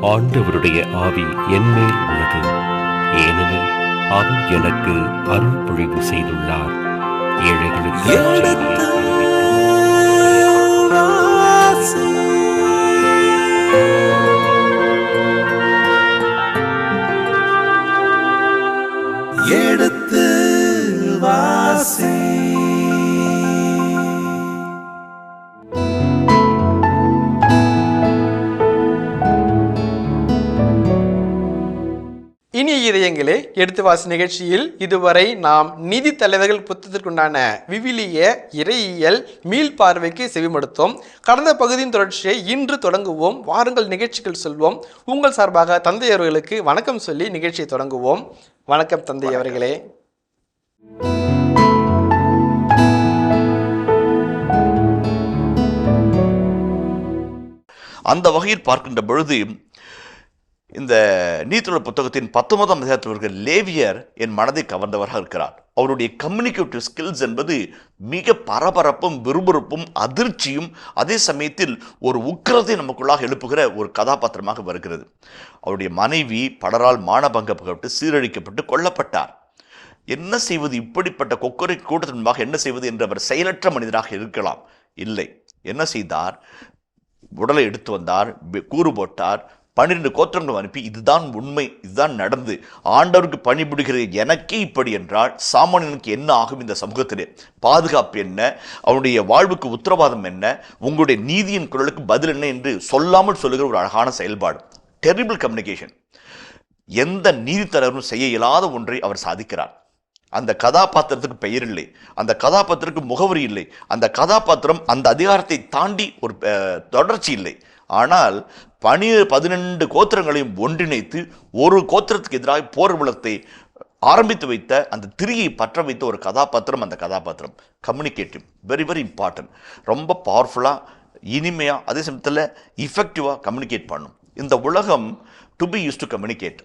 ஆண்டவருடைய ஆவி என்மேல் உள்ளது, ஏனெனில் அவர் எனக்கு அருள் பொழிவு செய்துள்ளார். ஏழைகளுக்கு எடுத்து வாசி. இனிய இதயங்களே, எடுத்து வாசி நிகழ்ச்சியில் இதுவரை நாம் நீதி தலைவர்கள் புத்தகத்திற்குண்டான விவிலிய இறையியல் மீள்பார்வைக்கு செவிமடுத்தோம். கடந்த பகுதியின் தொடர்ச்சியை இன்று தொடங்குவோம். வாருங்கள் நிகழ்ச்சிகள் சொல்வோம். உங்கள் சார்பாக தந்தை அவர்களுக்கு வணக்கம் சொல்லி நிகழ்ச்சியை தொடங்குவோம். வணக்கம் தந்தை அவர்களே. அந்த வகையில் பார்க்கின்ற பொழுது இந்த நீதித்துறை புத்தகத்தின் 19ஆம் அதிகாரத்தில் இருக்கிற லேவியர் என் மனதை கவர்ந்தவராக இருக்கிறார். அவருடைய கம்யூனிகேட்டிவ் ஸ்கில்ஸ் என்பது மிக பரபரப்பும் விறுவிறுப்பும் அதிர்ச்சியும் அதே சமயத்தில் ஒரு உக்கிரத்தை நமக்குள்ளாக எழுப்புகிற ஒரு கதாபாத்திரமாக வருகிறது. அவருடைய மனைவி படரால் மானபங்கப்பட்டு சீரழிக்கப்பட்டு கொல்லப்பட்டார். என்ன செய்வது, இப்படிப்பட்ட கொக்கரை கூட்டத்தின் முன்பாக என்ன செய்வது என்று அவர் செயலற்ற மனிதராக இருக்கலாம். இல்லை, என்ன செய்தார்? உடலை எடுத்து வந்தார், கூறு போட்டார், 12 கோத்திரங்கள் அனுப்பி இதுதான் உண்மை, இதுதான் நடந்து, ஆண்டவருக்கு பணிபுரிகிற எனக்கே இப்படி என்றால் சாமானியனுக்கு என்ன ஆகும்? இந்த சமூகத்திலே பாதுகாப்பு என்ன? அவனுடைய வாழ்வுக்கு உத்தரவாதம் என்ன? உங்களுடைய நீதியின் குரலுக்கு பதில் என்ன என்று சொல்லாமல் சொல்லுகிற ஒரு அழகான செயல்பாடு. Terrible communication. எந்த நீதி தலைவரும் செய்ய இயலாத ஒன்றை அவர் சாதிக்கிறார். அந்த கதாபாத்திரத்துக்கு பெயர் இல்லை, அந்த கதாபாத்திரத்துக்கு முகவரி இல்லை, அந்த கதாபாத்திரம் அந்த அதிகாரத்தை தாண்டி ஒரு தொடர்ச்சி இல்லை. ஆனால் 12 கோத்திரங்களையும் ஒன்றிணைத்து ஒரு கோத்திரத்துக்கு எதிராக போர் விளக்கத்தை ஆரம்பித்து வைத்த அந்த திரியை பற்ற வைத்த ஒரு கதாபாத்திரம். அந்த கதாபாத்திரம் கம்யூனிகேட்டிவ், வெரி வெரி இம்பார்ட்டன்ட். ரொம்ப பவர்ஃபுல்லாக, இனிமையாக, அதே சமயத்தில் இஃபெக்டிவாக கம்யூனிகேட் பண்ணும். இந்த உலகம் to be use to communicate.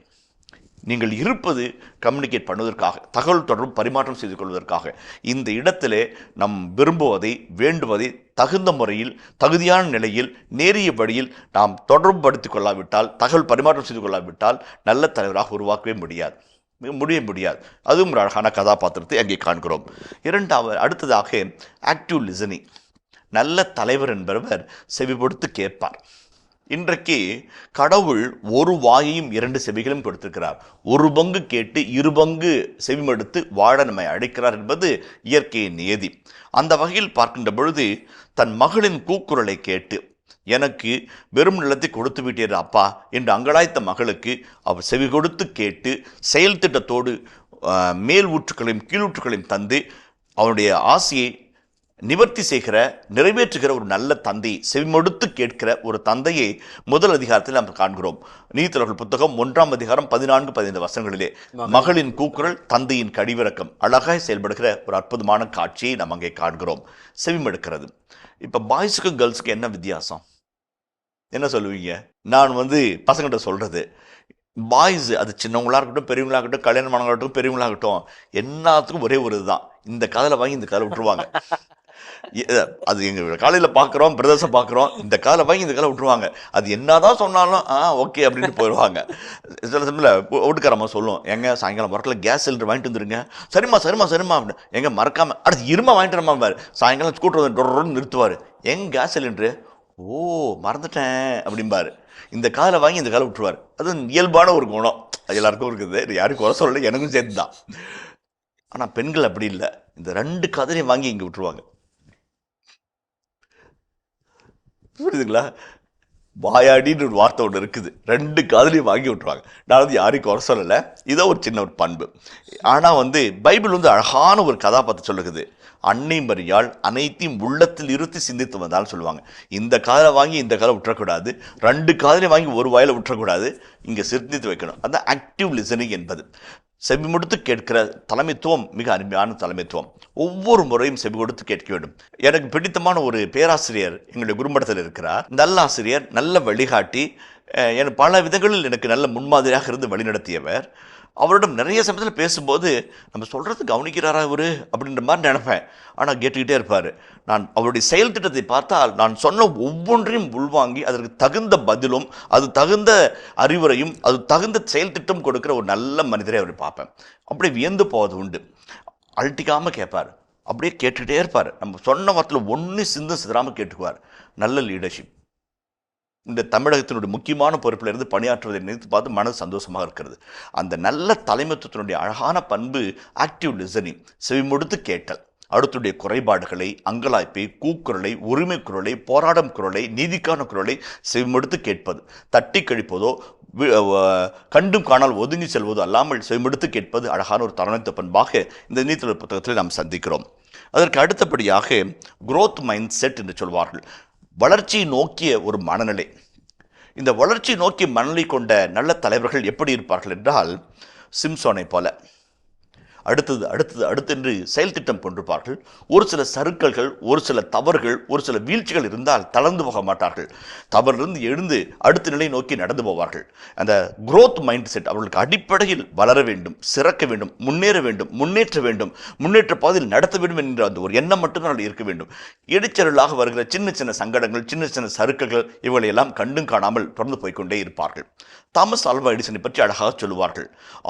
நீங்கள் இருப்பது கம்யூனிகேட் பண்ணுவதற்காக, தகவல் தொடர்பு பரிமாற்றம் செய்து கொள்வதற்காக. இந்த இடத்திலே நம் விரும்புவதை, வேண்டுவதை தகுந்த முறையில், தகுதியான நிலையில், நேரிய வழியில் நாம் தொடர்பு படுத்திக் கொள்ளாவிட்டால், தகவல் பரிமாற்றம் செய்து கொள்ளாவிட்டால் நல்ல தலைவராக உருவாக்கவே முடியாது. அதுவும் ஒரு அழகான கதாபாத்திரத்தை அங்கே காண்கிறோம். அடுத்ததாக ஆக்டிவ் லிசனிங். நல்ல தலைவர் என்பவர் செவிபொடுத்து கேட்பார். இன்றைக்கு கடவுள் ஒரு வாயையும் 2 செவிகளும் கொடுத்திருக்கிறார். ஒரு பங்கு கேட்டு 2 பங்கு செவிமடுத்து வாழ நம்மை அழைக்கிறார் என்பது இயற்கையின் நியதி. அந்த வகையில் பார்க்கின்ற பொழுது தன் மகளின் கூக்குரலை கேட்டு, எனக்கு வெறும் நிலத்தை கொடுத்து விட்டீர் அப்பா என்று அங்கலாய்த்த மகளுக்கு அவர் செவி கொடுத்து கேட்டு செயல் திட்டத்தோடு மேல் ஊற்றுக்களையும் கீழூற்றுக்களையும் தந்து அவனுடைய ஆசையை நிவர்த்தி செய்கிற, நிறைவேற்றுகிற ஒரு நல்ல தந்தை, செவிமடுத்து கேட்கிற ஒரு தந்தையை முதல் அதிகாரத்தில் நாம் காண்கிறோம். நீதித்தலைவர்கள் புத்தகம் 1ஆம் அதிகாரம் 14-15 வசனங்களிலே மகளின் கூக்குரல், தந்தையின் கடிவிறக்கம் அழகாய் செயல்படுகிற ஒரு அற்புதமான காட்சியை நாம் அங்கே காண்கிறோம். செவிமடுக்கிறது. இப்போ பாய்ஸுக்கும் கேர்ள்ஸுக்கும் என்ன வித்தியாசம்? என்ன சொல்லுவீங்க? நான் பசங்கிட்ட சொல்றது, பாய்ஸ் அது சின்னவங்களா இருக்கட்டும், பெரியவங்களா இருக்கட்டும், கல்யாணமானவங்களாகட்டும், பெரியவங்களாகட்டும், எல்லாத்துக்கும் ஒரே ஒரு இதுதான், இந்த காதில் வாங்கி இந்த காதில் விட்டுருவாங்க. அது எங்கள் காலையில் பார்க்குறோம், பிரதர்ஸை பார்க்குறோம், இந்த காலை வாங்கி இந்த காலை விட்டுருவாங்க. அது என்னதான் சொன்னாலும் ஓகே அப்படின்ட்டு போயிடுவாங்க. சில சமயத்தில் ஓட்டுக்காரம்மா சொல்லுவோம், எங்க சாயங்காலம் ஒர்க்கில் கேஸ் சிலிண்டர் வாங்கிட்டு வந்துருங்க. சரிம்மா அப்படின்னு எங்க மறக்காம அடுத்து இருமா வாங்கிட்டு வரமாரு. சாயங்காலம் ஸ்கூட்டர் டொர்ன்னு நிறுத்துவார். கேஸ் சிலிண்டரு, ஓ மறந்துட்டேன் அப்படிம்பாரு. இந்த காலை வாங்கி இந்த காலை விட்டுருவார். அது இயல்பான ஒரு குணம், அது எல்லாருக்கும் இருக்குது. யாரும் குறை சொல்லலை, எனக்கும் சேர்த்து தான். ஆனால் பெண்கள் அப்படி இல்லை, இந்த 2 காதலையும் வாங்கி இங்கே விட்டுருவாங்க. புரியுதுங்களா? வாயாடின்னு ஒரு வார்த்தை ஒன்று இருக்குது, 2 காதலையும் வாங்கி விட்டுருவாங்க. நான் யாரையும் குறை சொல்லலை, இதோ ஒரு சின்ன ஒரு பண்பு. ஆனால் பைபிள் அழகான ஒரு கதாபாத்திரம் சொல்லுகிறது. அன்னை மரியாள் அனைத்தையும் உள்ளத்தில் இருத்தி சிந்தித்து வந்தாலும் சொல்லுவாங்க. இந்த காதலை வாங்கி இந்த காலை விட்டுறக்கூடாது, 2 காதலையும் வாங்கி ஒரு வாயில் விட்டுறக்கூடாது, இங்கே சிந்தித்து வைக்கணும். அந்த ஆக்டிவ் லிசனிங் என்பது செவி கொடுத்து கேட்கிற தலைமைத்துவம் மிக அருமையான தலைமைத்துவம். ஒவ்வொரு முறையும் செவி கொடுத்து கேட்க வேண்டும். எனக்கு பிடித்தமான ஒரு பேராசிரியர் எங்களுடைய குருமடத்தில் இருக்கிறார். நல்ல ஆசிரியர், நல்ல வழிகாட்டி, பல விதங்களில் எனக்கு நல்ல முன்மாதிரியாக இருந்து வழிநடத்தியவர். அவரிடம் நிறைய சமயத்தில் பேசும்போது நம்ம சொல்கிறது கவனிக்கிறாரா இவர் அப்படின்ற மாதிரி நினைப்பேன். ஆனால் கேட்டுக்கிட்டே இருப்பார். நான் அவருடைய செயல் திட்டத்தை பார்த்தால் நான் சொன்ன ஒவ்வொன்றையும் உள்வாங்கி அதற்கு தகுந்த பதிலும் அது தகுந்த அறிவுரையும் அது தகுந்த செயல் திட்டம் கொடுக்குற ஒரு நல்ல மனிதரை அவர் பார்ப்பேன். அப்படியே வியந்து போவது உண்டு. அழட்டிக்காமல் கேட்பார், அப்படியே கேட்டுக்கிட்டே இருப்பார். நம்ம சொன்ன வார்த்தையில் ஒன்று சிந்தாமல் கேட்டுக்குவார். நல்ல லீடர்ஷிப். இந்த தமிழகத்தினுடைய முக்கியமான பொறுப்பில் இருந்து பணியாற்றுவதை நினைத்து பார்த்து மனது சந்தோஷமாக இருக்கிறது. அந்த நல்ல தலைமைத்துவத்தினுடைய அழகான பண்பு ஆக்டிவ் லிசனிங், செவிமடுத்து கேட்டல், அடுத்துடைய குறைபாடுகளை, அங்கலாய்ப்பை, கூக்குரலை, உரிமை குரலை, போராடும் குரலை, நீதிக்கான குரலை செவிமடுத்து கேட்பது, தட்டி கழிப்பதோ கண்டும் காணால் ஒதுங்கி செல்வதோ அல்லாமல் செவிமடுத்து கேட்பது அழகான ஒரு தலைமைத்துவ பண்பாக இந்த நீதித்துறை புத்தகத்தில் நாம் சந்திக்கிறோம். அதற்கு அடுத்தபடியாக growth மைண்ட் செட் என்று சொல்வார்கள். வளர்ச்சியை நோக்கிய ஒரு மனநிலை. இந்த வளர்ச்சி நோக்கிய மனநிலை கொண்ட நல்ல தலைவர்கள் எப்படி இருப்பார்கள் என்றால், சிம்சோனை போல அடுத்தது என்று செயல் திட்டம் கொண்டிருப்பார்கள். ஒரு சில சறுக்கல்கள், ஒரு சில தவறுகள், ஒரு சில வீழ்ச்சிகள் இருந்தால் தளர்ந்து போக மாட்டார்கள். தவறிலிருந்து எழுந்து அடுத்த நிலை நோக்கி நடந்து போவார்கள். அந்த growth மைண்ட் செட் அவர்களுக்கு அடிப்படையில் வளர வேண்டும், சிறக்க வேண்டும், முன்னேற வேண்டும், முன்னேற்ற பாதையில் நடத்த வேண்டும் என்ற அந்த ஒரு எண்ணம் மட்டும்தான் இருக்க வேண்டும். இடைச்சலாக வருகிற சின்ன சின்ன சங்கடங்கள், சின்ன சின்ன சறுக்கல்கள் இவங்களை எல்லாம் கண்டும் காணாமல் தொடர்ந்து போய்கொண்டே இருப்பார்கள். தாமஸ் ஆல்வா எடிசனை பற்றி அழகாக சொல்லுவார்கள்.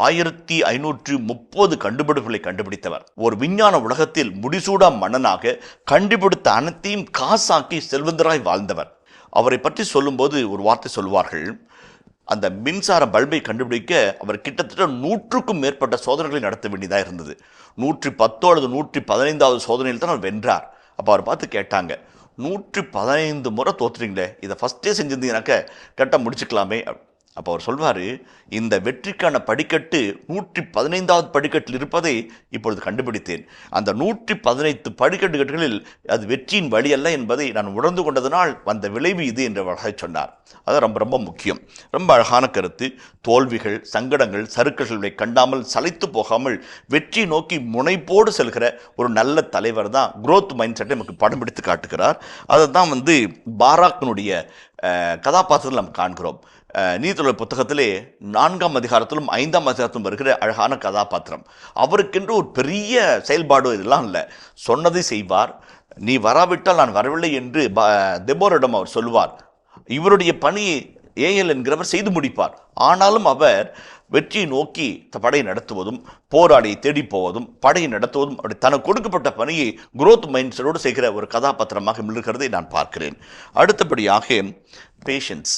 1530 கண்டுபிடிப்புகளை கண்டுபிடித்தவர். ஒரு விஞ்ஞான உலகத்தில் முடிசூடா மன்னனாக கண்டுபிடித்த அனைத்தையும் காசாக்கி செல்வந்தராய் வாழ்ந்தவர். அவரை பற்றி சொல்லும்போது ஒரு வார்த்தை சொல்வார்கள். அந்த மின்சார பல்பை கண்டுபிடிக்க அவர் கிட்டத்தட்ட 100க்கும் மேற்பட்ட சோதனைகளை நடத்த வேண்டியதாக இருந்தது. 110 அல்லது 115வது சோதனையில் தான் அவர் வென்றார். அப்போ அவர் பார்த்து கேட்டாங்க, 115 முறை தோற்றுறீங்களே, இதை ஃபஸ்ட்டே செஞ்சிருந்தீங்கன்னாக்க கரெக்டாக முடிச்சுக்கலாமே. அப்போ அவர் சொல்வார், இந்த வெற்றிக்கான படிக்கட்டு 115வது படிக்கட்டில் இருப்பதை இப்பொழுது கண்டுபிடித்தேன். அந்த 115 படிக்கட்டுகளில் அது வெற்றியின் வழி அல்ல என்பதை நான் உணர்ந்து கொண்டதனால் வந்த விளைவு இது என்று வகை சொன்னார். அது ரொம்ப ரொம்ப முக்கியம். ரொம்ப அழகான கருத்து. தோல்விகள், சங்கடங்கள், சறுக்கல்களை கண்டாமல் சளைத்து போகாமல் வெற்றி நோக்கி முனைப்போடு செல்கிற ஒரு நல்ல தலைவர் தான் growth மைண்ட் செட்டை நமக்கு படம் பிடித்து காட்டுகிறார். அதை தான் பாராக்கினுடைய கதாபாத்திரத்தில் நாம் காண்கிறோம். நீதித்துறை புத்தகத்திலே 4ஆம் அதிகாரத்திலும் 5ஆம் அதிகாரத்திலும் வருகிற அழகான கதாபாத்திரம். அவருக்கென்று ஒரு பெரிய செயல்பாடு இதெல்லாம் இல்லை. சொன்னதை செய்வார். நீ வராவிட்டால் நான் வரவில்லை என்று தெபோரிடம் அவர் சொல்வார். இவருடைய பணியை ஏஎல் என்கிறவர் செய்து முடிப்பார். ஆனாலும் அவர் வெற்றியை நோக்கி படையை நடத்துவதும், போராடியை தேடி போவதும், படையை நடத்துவதும், அப்படி தனக்கு கொடுக்கப்பட்ட பணியை growth மைண்ட் செட்டோடு செய்கிற ஒரு கதாபாத்திரமாக மிளகிறதை நான் பார்க்கிறேன். அடுத்தபடியாக பேஷன்ஸ்.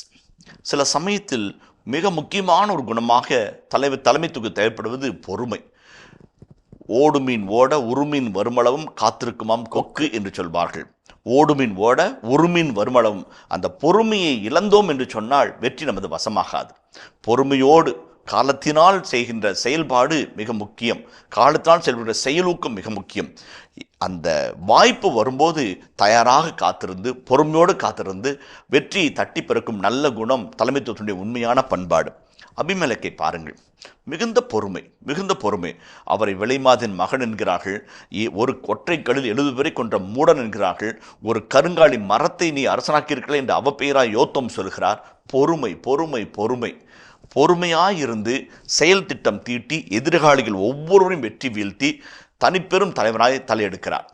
சில சமயத்தில் மிக முக்கியமான ஒரு குணமாக தலைமைத்துக்கு தேவைப்படுவது பொறுமை. ஓடுமீன் ஓட உருமீன் வருமளவும் காத்திருக்குமாம் கொக்கு என்று சொல்வார்கள். ஓடுமீன் ஓட உருமீன் வருமளவும். அந்த பொறுமையை இழந்தோம் என்று சொன்னால் வெற்றி நமது வசமாகாது. பொறுமையோடு காலத்தினால் செய்கின்ற செயல்பாடு மிக முக்கியம். காலத்தினால் செயல்படுகிற செயலூக்கம் மிக முக்கியம். அந்த வாய்ப்பு வரும்போது தயாராக காத்திருந்து, பொறுமையோடு காத்திருந்து வெற்றியை தட்டி பிறக்கும் நல்ல குணம் தலைமைத்துவத்தினுடைய உண்மையான பண்பாடு. அபிமெலேக்கை பாருங்கள். மிகுந்த பொறுமை. அவரை விலைமாதின் மகன் என்கிறார்கள். ஒரு ஒற்றைக்கல்லில் 70 பேரை கொன்ற மூடன் என்கிறார்கள். ஒரு கருங்காலி மரத்தை நீ அரசனாக்கியிருக்கல என்று அவப்பெயராய் யோத்தம் சொல்கிறார். பொறுமை. பொறுமையாயிருந்து செயல் திட்டம் தீட்டி எதிர்காலிகள் ஒவ்வொருவரையும் வெற்றி வீழ்த்தி தனிப்பெரும் தலைவராய் தலையெடுக்கிறார்.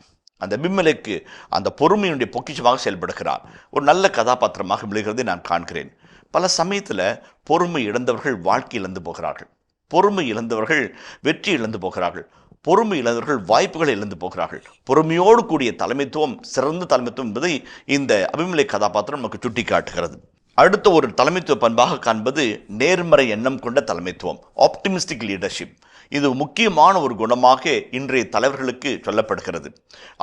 அந்த அபிமெலேக்கு அந்த பொறுமையினுடைய பொக்கிஷமாக செயல்படுகிறார். ஒரு நல்ல கதாபாத்திரமாக விழுகிறதை நான் காண்கிறேன். பல சமயத்தில் பொறுமை இழந்தவர்கள் வாழ்க்கை இழந்து போகிறார்கள். பொறுமை இழந்தவர்கள் வெற்றி இழந்து போகிறார்கள். பொறுமை இழந்தவர்கள் வாய்ப்புகளை இழந்து போகிறார்கள். பொறுமையோடு கூடிய தலைமைத்துவம் சிறந்த தலைமைத்துவம் என்பதை இந்த அபிமெலேக்கு கதாபாத்திரம் நமக்கு சுட்டி காட்டுகிறது. அடுத்த ஒரு தலைமைத்துவ பண்பாக காண்பது நேர்மறை எண்ணம் கொண்ட தலைமைத்துவம், ஆப்டிமிஸ்டிக் லீடர்ஷிப். இது முக்கியமான ஒரு குணமாக இன்றைய தலைவர்களுக்கு சொல்லப்படுகிறது.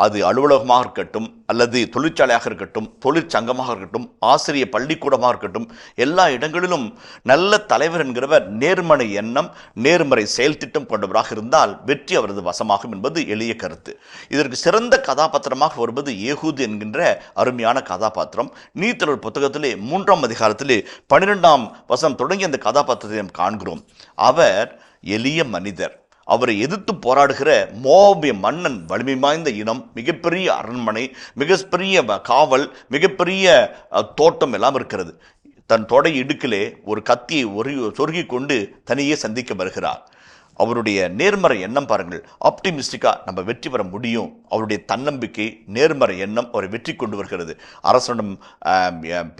அது அலுவலகமாக இருக்கட்டும், அல்லது தொழிற்சாலையாக இருக்கட்டும், தொழிற்சங்கமாக இருக்கட்டும், ஆசிரிய பள்ளிக்கூடமாக இருக்கட்டும், எல்லா இடங்களிலும் நல்ல தலைவர் என்கிறவர் நேர்மறை எண்ணம், நேர்மறை செயல் திட்டம் கொண்டவராக இருந்தால் வெற்றி அவரது வசமாகும் என்பது எளிய கருத்து. இதற்கு சிறந்த கதாபாத்திரமாக வருவது ஏகூது என்கின்ற அருமையான கதாபாத்திரம். நீதித்துறை புத்தகத்திலே 3ஆம் அதிகாரத்திலே 12ஆம் வசனம் தொடங்கி அந்த கதாபாத்திரத்தை நாம் காண்கிறோம். அவர் எளிய மனிதர். அவரை எதிர்த்து போராடுகிற மோவாபிய மன்னன் வலிமை வாய்ந்த இனம், மிகப்பெரிய அரண்மனை, மிகப்பெரிய காவல், மிகப்பெரிய தோட்டம் எல்லாம் இருக்கிறது. தன் தொடை இடுக்கிலே ஒரு கத்தியை சொருகி கொண்டு தனியே சந்திக்க வருகிறார். அவருடைய நேர்மறை எண்ணம் பாருங்கள், ஆப்டிமிஸ்டிக்காக நம்ம வெற்றி பெற முடியும். அவருடைய தன்னம்பிக்கை, நேர்மறை எண்ணம் அவரை வெற்றி கொண்டு வருகிறது. அரசனிடம்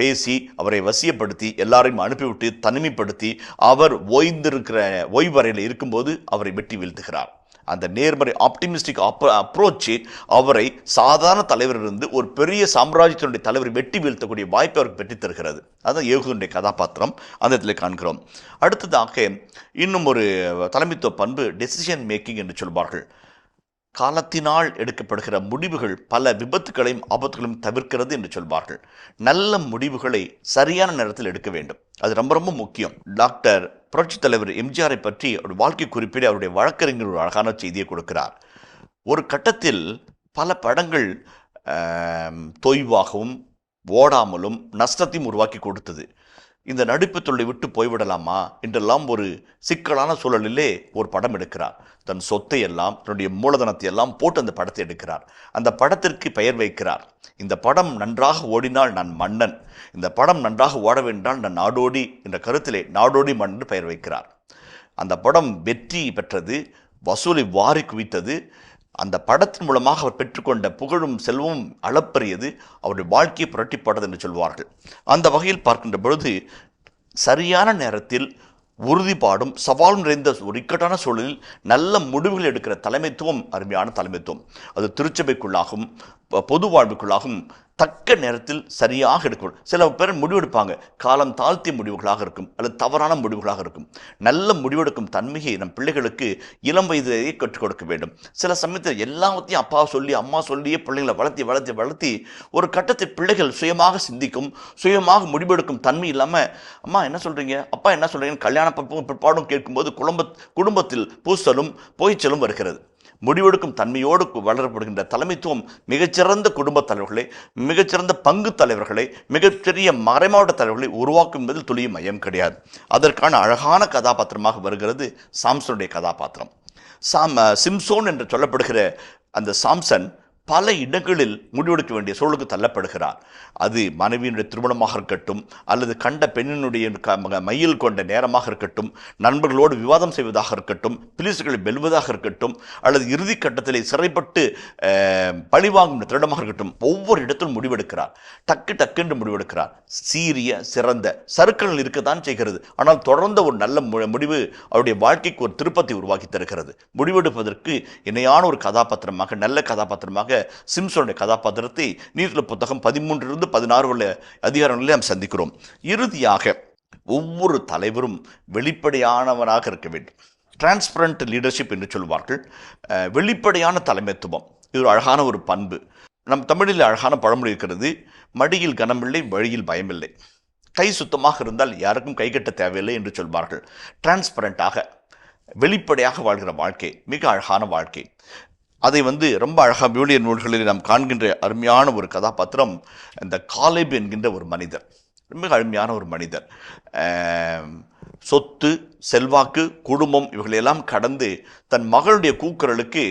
பேசி அவரை வசியப்படுத்தி எல்லாரையும் அனுப்பிவிட்டு தனிமைப்படுத்தி அவர் ஓய்வறையில் இருக்கும்போது அவரை வெற்றி வீழ்த்துகிறார். அந்த நேர்மறை ஆப்டிமிஸ்டிக் அப்ரோச் அவரை சாதாரண தலைவரிலிருந்து ஒரு பெரிய சாம்ராஜ்யத்தினுடைய தலைவரை வெட்டி வீழ்த்தக்கூடிய வாய்ப்பை அவருக்கு பெற்று தருகிறது. அதுதான் ஏகுனுடைய கதாபாத்திரம் அந்த இடத்துல காண்கிறோம். அடுத்ததாக இன்னும் ஒரு தலைமைத்துவ பண்பு டெசிஷன் மேக்கிங் என்று சொல்வார்கள். காலத்தினால் எடுக்கப்படுகிற முடிவுகள் பல விபத்துகளையும் ஆபத்துகளையும் தவிர்க்கிறது என்று சொல்வார்கள். நல்ல முடிவுகளை சரியான நேரத்தில் எடுக்க வேண்டும். அது ரொம்ப ரொம்ப முக்கியம். டாக்டர் புரட்சித் தலைவர் எம்ஜிஆரை பற்றி அவருடைய வாழ்க்கை குறிப்பிட அவருடைய வழக்கறிஞர் ஒரு அழகான செய்தியை கொடுக்கிறார். ஒரு கட்டத்தில் பல படங்கள் தொய்வாகவும் ஓடாமலும் நஷ்டத்தையும் உருவாக்கி கொடுத்தது. இந்த நடிப்பு தொழிலை விட்டு போய்விடலாமா என்றெல்லாம் ஒரு சிக்கலான சூழலிலே ஒரு படம் எடுக்கிறார். தன் சொத்தை எல்லாம் தன்னுடைய மூலதனத்தை எல்லாம் போட்டு அந்த படத்தை எடுக்கிறார். அந்த படத்திற்கு பெயர் வைக்கிறார், இந்த படம் நன்றாக ஓடினால் நான் மன்னன், இந்த படம் நன்றாக ஓட வேண்டால் நான் நாடோடி என்ற கருத்திலே நாடோடி மன்னன் பெயர் வைக்கிறார். அந்த படம் வெற்றி பெற்றது, வசூலை வாரி குவித்தது. அந்த படத்தின் மூலமாக அவர் பெற்றுக்கொண்ட புகழும் செல்வமும் அளப்பரியது. அவருடைய வாழ்க்கையை புரட்டிப்பட்டது என்று சொல்வார்கள். அந்த வகையில் பார்க்கின்ற பொழுது சரியான நேரத்தில் உறுதிப்பாடும் சவால் நிறைந்த ஒரு இக்கட்டான சூழலில் நல்ல முடிவுகள் எடுக்கிற தலைமைத்துவம் அருமையான தலைமைத்துவம். அது திருச்சபைக்குள்ளாகவும் பொது வாழ்வுக்குள்ளாகவும் தக்க நேரத்தில் சரியாக எடுக்கணும். சில பேர் முடிவெடுப்பாங்க, காலம் தாழ்த்திய முடிவுகளாக இருக்கும் அல்லது தவறான முடிவுகளாக இருக்கும். நல்ல முடிவெடுக்கும் தன்மையை நம் பிள்ளைகளுக்கு இளம் வயதிலேயே கற்றுக் கொடுக்க வேண்டும். சில சமயத்தில் எல்லாத்தையும் அப்பா சொல்லி அம்மா சொல்லியே பிள்ளைகளை வளர்த்தி ஒரு கட்டத்தில் பிள்ளைகள் சுயமாக சிந்திக்கும், சுயமாக முடிவெடுக்கும் தன்மை இல்லாமல் அம்மா என்ன சொல்கிறீங்க, அப்பா என்ன சொல்கிறீங்கன்னு கல்யாண பிற்பாடும் கேட்கும்போது குடும்பத்தில் பூசலும் போய்ச்சலும் வருகிறது. முடிவெடுக்கும் தன்மையோடு வளரப்படுகின்ற தலைமைத்துவம் மிகச்சிறந்த குடும்பத் தலைவர்களை, மிகச்சிறந்த பங்கு தலைவர்களை, மிகப்பெரிய மறைமாவட்ட தலைவர்களை உருவாக்கும் என்பதில் துளிய மையம் கிடையாது. அதற்கான அழகான கதாபாத்திரமாக வருகிறது சாம்சனுடைய கதாபாத்திரம். சிம்சோன் என்று சொல்லப்படுகிற அந்த சாம்சன் பல இடங்களில் முடிவெடுக்க வேண்டிய சூழலுக்கு தள்ளப்படுகிறார். அது மனைவியினுடைய திருமணமாக இருக்கட்டும், அல்லது கண்ட பெண்ணினுடைய மையில் கொண்ட நேரமாக இருக்கட்டும், நண்பர்களோடு விவாதம் செய்வதாக இருக்கட்டும், பிலிஸ்தர்களை வெல்வதாக இருக்கட்டும், அல்லது இறுதி கட்டத்தில் சிறைப்பட்டு பழிவாங்கும் திருடமாக இருக்கட்டும், ஒவ்வொரு இடத்திலும் முடிவெடுக்கிறார். டக்கு முடிவெடுக்கிறார். சீரிய சிறந்த சறுக்கல்கள் இருக்கத்தான் செய்கிறது, ஆனால் தொடர்ந்த ஒரு நல்ல முடிவு அவருடைய வாழ்க்கைக்கு ஒரு திருப்பத்தை உருவாக்கி தருகிறது. முடிவெடுப்பதற்கு இணையான ஒரு கதாபாத்திரமாக, நல்ல கதாபாத்திரமாக சிம்சனுடைய கதாபாத்திரத்தை நீதிமொழிகள் புத்தகம் 13-16 உள்ள அதிகாரங்களில் நாம் சந்திக்கிறோம். இறுதியாக ஒவ்வொரு தலைவரும் வெளிப்படையானவனாக இருக்க வேண்டும். டிரான்ஸ்பரண்ட் லீடர்ஷிப் என்று சொல்வார்கள். வெளிப்படையான தலைமைத்துவம் இது ஒரு அழகான ஒரு பண்பு. நம் தமிழில் அழகான பழமொழி இருக்கிறது, மடியில் கனமில்லை வழியில் பயமில்லை. கை சுத்தமாக இருந்தால் யாருக்கும் கை கட்ட தேவையில்லை என்று சொல்வார்கள். டிரான்ஸ்பரண்டாக வெளிப்படையாக வாழ்கிற வாழ்க்கை மிக அழகான வாழ்க்கை. அதை ரொம்ப அழகாக விவிலிய நூல்களில் நாம் காண்கின்ற அருமையான ஒரு கதாபாத்திரம் இந்த காலேப் என்கின்ற ஒரு மனிதர். மிக அருமையான ஒரு மனிதர். சொத்து, செல்வாக்கு, குடும்பம் இவைகளெல்லாம் கடந்து தன் மகளுடைய கூக்குரலுக்கு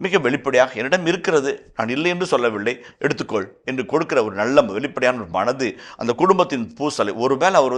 மிக வெளிப்படையாக என்னிடம் இருக்கிறது, நான் இல்லை என்று சொல்லவில்லை, எடுத்துக்கொள் என்று கொடுக்கிற ஒரு நல்ல வெளிப்படையான ஒரு மனது அந்த குடும்பத்தின் பூசலை. ஒருவேளை அவர்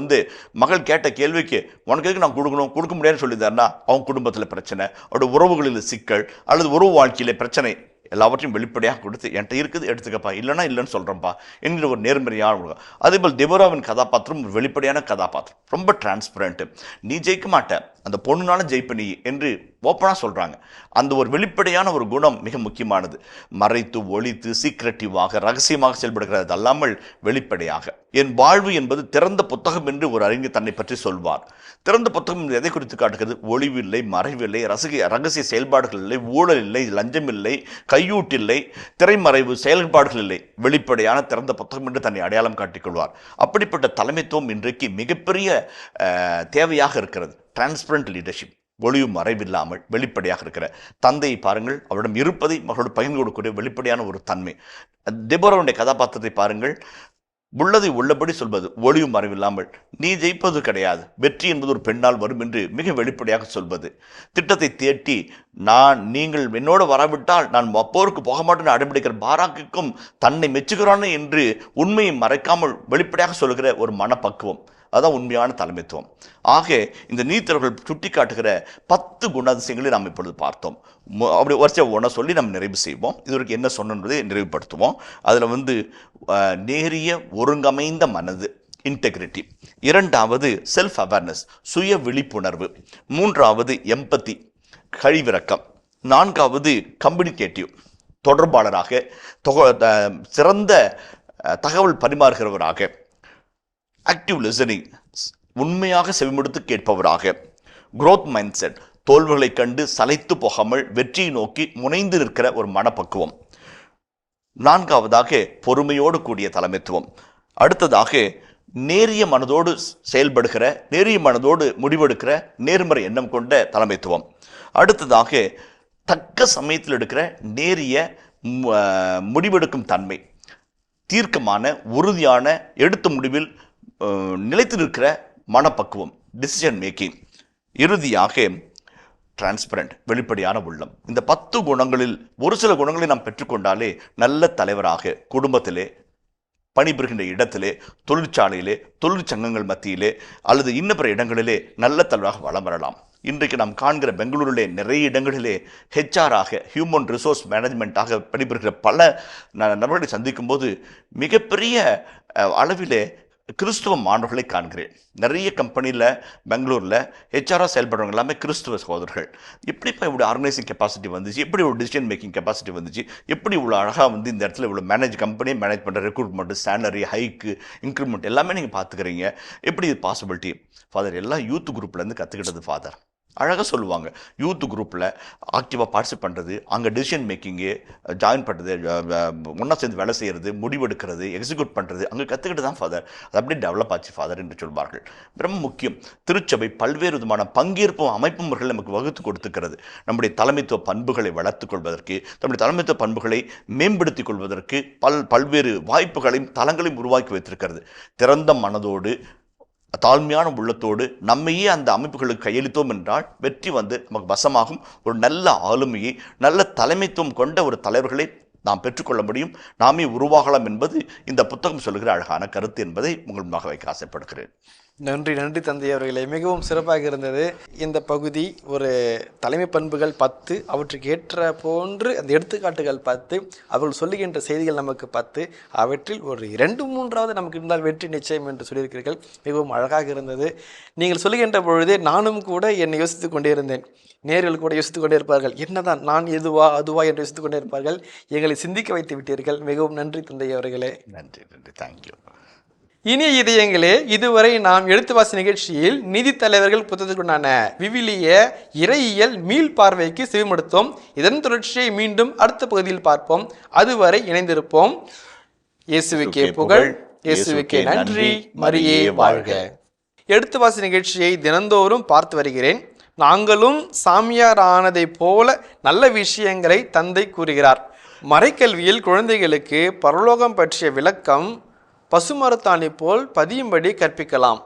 மகள் கேட்ட கேள்விக்கு உனக்கு எதுக்கு நான் கொடுக்க முடியாதுன்னு சொல்லியிருந்தாருன்னா அவங்க குடும்பத்தில் பிரச்சனை, அவருடைய உறவுகளில் சிக்கல் அல்லது உறவு வாழ்க்கையில பிரச்சனை எல்லாவற்றையும் வெளிப்படையாக கொடுத்து என்கிட்ட இருக்குது எடுத்துக்கப்பா, இல்லைன்னா இல்லைன்னு சொல்கிறேன்ப்பா என்கிற ஒரு நேர்மறையான. அதேபோல் தெபோராவின் கதாபாத்திரம் ஒரு வெளிப்படையான கதாபாத்திரம், ரொம்ப டிரான்ஸ்பரண்ட். நீ ஜெயிக்க மாட்ட, அந்த பொண்ணுனால ஜெயிப்ப நீ என்று ஓப்பனாக சொல்கிறாங்க. அந்த ஒரு வெளிப்படையான ஒரு குணம் மிக முக்கியமானது. மறைத்து ஒழித்து சீக்ரெட்டிவாக ரகசியமாக செயல்படுகிறது அல்லாமல் வெளிப்படையாக. என் வாழ்வு என்பது திறந்த புத்தகம் என்று ஒரு அறிஞர் தன்னை பற்றி சொல்வார். திறந்த புத்தகம் எதை குறித்து காட்டுகிறது? ஒளிவில்லை, மறைவில்லை, ரகசிய செயல்பாடுகள் இல்லை, ஊழல் இல்லை, லஞ்சம் இல்லை, கையூட்டில்லை, திரைமறைவு செயல்பாடுகள் இல்லை. வெளிப்படையான திறந்த புத்தகம் என்று தன்னை அடையாளம் காட்டிக்கொள்வார். அப்படிப்பட்ட தலைமைத்துவம் இன்றைக்கு மிகப்பெரிய தேவையாக இருக்கிறது. டிரான்ஸ்பரண்ட் லீடர்ஷிப், ஒளிவு மறைவில்லாமல் வெளிப்படையாக இருக்கிற தந்தையை பாருங்கள், அவரிடம் இருப்பதை மகளோடு பகிர்ந்து கொடுக்கக்கூடிய வெளிப்படையான ஒரு தன்மை. தெபோராவுடைய கதாபாத்திரத்தை பாருங்கள், உள்ளதை உள்ளபடி சொல்வது, ஒளிவு மறைவில்லாமல். நீ ஜெயிப்பது கிடையாது, வெற்றி என்பது ஒரு பெண்ணால் வரும் என்று மிக வெளிப்படையாக சொல்வது. திட்டத்தை தேட்டி நீங்கள் என்னோடு வராவிட்டால் நான் அப்போருக்கு போக மாட்டேன்னு அடைபிடிக்கிற பாராக்குக்கும் தன்னை மெச்சுகிறானே என்று உண்மையை மறைக்காமல் வெளிப்படையாக சொல்கிற ஒரு மனப்பக்குவம். அதான் உண்மையான தலைமைத்துவம். ஆக இந்த நீதித்தலைவர்கள் சுட்டி காட்டுகிற 10 குணாதிசயங்களை நாம் இப்பொழுது பார்த்தோம். அப்படி வரிசை ஒன்றை சொல்லி நம்ம நிறைவு செய்வோம். இதற்கு என்ன சொன்னதை நிறைவுபடுத்துவோம். அதில் நேரிய ஒருங்கமைந்த மனது, இன்டெகிரிட்டி. 2வது செல்ஃப் அவேர்னஸ், சுய விழிப்புணர்வு. 3வது எம்பத்தி, கழிவிறக்கம். 4வது கம்யூனிகேட்டிவ், தொடர்பாளராக, சிறந்த தகவல் பரிமாறுகிறவராக. ஆக்டிவ் லிசனிங், உண்மையாக செவிமடுத்து கேட்பவராக. growth mindset, தோல்விகளை கண்டு சளைத்து போகாமல் வெற்றியை நோக்கி முனைந்து நிற்கிற ஒரு மனப்பக்குவம். 4வதாக பொறுமையோடு கூடிய தலைமைத்துவம். அடுத்ததாக நேரிய மனதோடு செயல்படுகிற, நேரிய மனதோடு முடிவெடுக்கிற நேர்மறை எண்ணம் கொண்ட தலைமைத்துவம். அடுத்ததாக தக்க சமயத்தில் எடுக்கிற நேரிய முடிவெடுக்கும் தன்மை, தீர்க்கமான உறுதியான எடுத்த முடிவில் நிலைத்து நிற்கிற மனப்பக்குவம், டிசிஷன் மேக்கிங். இறுதியாக டிரான்ஸ்பரண்ட், வெளிப்படையான உள்ளம். இந்த 10 குணங்களில் ஒரு சில குணங்களை நாம் பெற்றுக்கொண்டாலே நல்ல தலைவராக குடும்பத்திலே, பணிபுரிகின்ற இடத்திலே, தொழிற்சாலையிலே, தொழிற்சங்கங்கள் மத்தியிலே அல்லது இன்ன பிற இடங்களிலே நல்ல தலைவராக வளம் வரலாம். இன்றைக்கு நாம் காண்கிற பெங்களூரிலே நிறைய இடங்களிலே ஹெச்ஆராக, ஹியூமன் ரிசோர்ஸ் மேனேஜ்மெண்ட்டாக பணிபுரிகிற பல நபர்களை சந்திக்கும் போது மிகப்பெரிய அளவிலே கிறிஸ்துவ மாணவர்களை காண்கிறேன். நிறைய கம்பெனியில் பெங்களூரில் ஹெச்ஆராக செயல்படுறவங்க எல்லாமே கிறிஸ்துவ சகோதரர்கள். எப்படிப்பா இவ்வளோ ஆர்கனைசிங் கெப்பாசிட்டி வந்துச்சு, எப்படி ஒரு டிசிஷன் மேக்கிங் கெப்பாசிட்டி வந்துச்சு, எப்படி இவ்வளோ அழகாக இந்த இடத்துல இவ்வளோ கம்பெனியை மேனேஜ் பண்ணுற ரெக்ரூட்மெண்ட், சேலரி ஹைக்கு, இன்க்ரிமெண்ட் எல்லாமே நீங்கள் பார்த்துக்கிறீங்க, எப்படி இது பாசிபிலிட்டி? ஃபாதர் எல்லாம் யூத் குரூப்லேருந்து கற்றுக்கிட்டது ஃபாதர். அழகாக சொல்லுவாங்க. யூத் குரூப்பில் ஆக்டிவாக பார்ட்டிசிபேட் பண்ணுறது, அங்கே டிசிஷன் மேக்கிங்கு ஜாயின் பண்ணுறது, ஒன்றா சேர்ந்து வேலை செய்கிறது, முடிவெடுக்கிறது, எக்ஸிக்யூட் பண்ணுறது அங்கே கற்றுக்கிட்டு தான் ஃபாதர். அது அப்படியே டெவலப் ஆச்சு ஃபாதர் என்று சொல்வார்கள். ரொம்ப முக்கியம். திருச்சபை பல்வேறு விதமான பங்கேற்பும் அமைப்பு முறைகள் நமக்கு வகுத்து கொடுத்துக்கிறது. நம்முடைய தலைமைத்துவ பண்புகளை வளர்த்துக் கொள்வதற்கு, நம்முடைய தலைமைத்துவ பண்புகளை மேம்படுத்திக் கொள்வதற்கு பல்வேறு வாய்ப்புகளையும் தளங்களையும் உருவாக்கி வைத்திருக்கிறது. திறந்த மனதோடு, தாழ்மையான உள்ளத்தோடு நம்மையே அந்த அமைப்புகளுக்கு கையளித்தோம் என்றால் வெற்றி நமக்கு வசமாகும். ஒரு நல்ல ஆளுமையை, நல்ல தலைமைத்துவம் கொண்ட ஒரு தலைவர்களை நாம் பெற்றுக்கொள்ள முடியும், நாமே உருவாகலாம் என்பது இந்த புத்தகம் சொல்லுகிற அழகான கருத்து என்பதை உங்கள் முன்பாக வைக்க ஆசைப்படுகிறேன். நன்றி நன்றி தந்தை அவர்களே, மிகவும் சிறப்பாக இருந்தது. இந்த பகுதி ஒரு தலைமை பண்புகள் 10, அவற்றுக்கு ஏற்ற போன்று அந்த எடுத்துக்காட்டுகள் 10, அவர்கள் சொல்லுகின்ற செய்திகள் நமக்கு 10, அவற்றில் ஒரு 2-3 நமக்கு இருந்தால் வெற்றி நிச்சயம் என்று சொல்லியிருக்கிறீர்கள். மிகவும் அழகாக இருந்தது. நீங்கள் சொல்லுகின்ற பொழுதே நானும் கூட என்னை யோசித்து கொண்டே இருந்தேன். நேர்கள் கூட யோசித்துக் கொண்டே இருப்பார்கள், என்னதான் நான் எதுவா அதுவா என்று யோசித்துக் கொண்டே இருப்பார்கள். எங்களை சிந்திக்க வைத்து விட்டீர்கள். மிகவும் நன்றி தந்தை அவர்களே. நன்றி நன்றி, தேங்க்யூ. இனிய இதயங்களே, இதுவரை நாம் எழுத்துவாசி நிகழ்ச்சியில் நீதி தலைவர்கள் புத்தகத்திற்குண்டான விவிலிய இறையியல் மீள் பார்வைக்கு செவிமடுத்தோம். இதன் தொடர்ச்சியை மீண்டும் அடுத்த பகுதியில் பார்ப்போம். அதுவரை இணைந்திருப்போம். இயேசுவுக்கே புகழ், இயேசுவுக்கே நன்றி, மரியே வாழ்க. எழுத்துவாசி நிகழ்ச்சியை தினந்தோறும் பார்த்து வருகிறேன். நாங்களும் சாமியார் ஆனதை போல நல்ல விஷயங்களை தந்தை கூறுகிறார். மறைக்கல்வியில் குழந்தைகளுக்கு பரலோகம் பற்றிய விளக்கம் பசுமரத்தாணி போல் பதியும்படி கற்பிக்கலாம்.